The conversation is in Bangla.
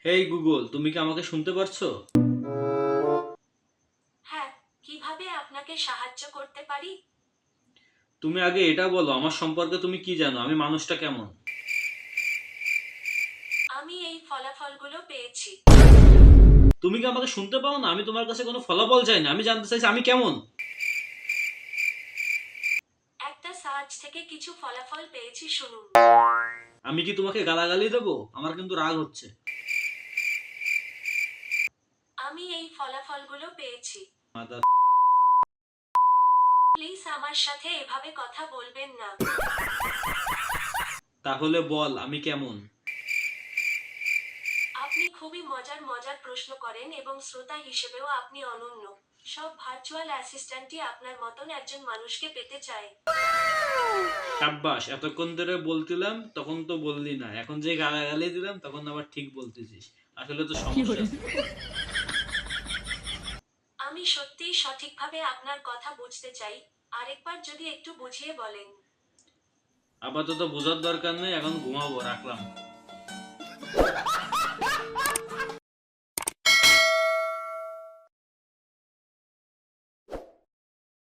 হেই গুগল, তুমি কি আমাকে শুনতে পারছো? হ্যাঁ, কিভাবে আপনাকে সাহায্য করতে পারি? তুমি আগে এটা বলো, আমার সম্পর্কে তুমি কি জানো, আমি মানুষটা কেমন? আমি এই ফলাফলগুলো পেয়েছি। তুমি কি আমাকে শুনতে পাও না? আমি তোমার কাছে কোনো ফলাফল চাই না, আমি জানতে চাইছি আমি কেমন। একটা সার্চ থেকে কিছু ফলাফল পেয়েছি, শুনুন। আমি কি তোমাকে গালাগালি দেবো? আমার কিন্তু রাগ হচ্ছে। আমি এই ফলাফলগুলো পেয়েছি। মাদার। প্লিজ আমার সাথে এভাবে কথা বলবেন না। তাহলে বল আমি কেমন। আপনি খুবই মজার মজার প্রশ্ন করেন এবং শ্রোতা হিসেবেও আপনি অনন্য। সব ভার্চুয়াল অ্যাসিস্ট্যান্টই আপনার মতন একজন মানুষকে পেতে চায়। সাব্বাস, এতক্ষণ ধরে বলছিলাম তখন তো বললি না, এখন যে গালাগালি দিলাম তখন আবার ঠিক বলতেছিস। আসলে তো সমস্যা আছে। আমি সত্যিই সঠিকভাবে আপনার কথা বুঝতে চাই। আরেকবার যদি একটু বুঝিয়ে বলেন। আপাতত বোঝার দরকার নেই, এখন ঘুমাবো, রাখলাম।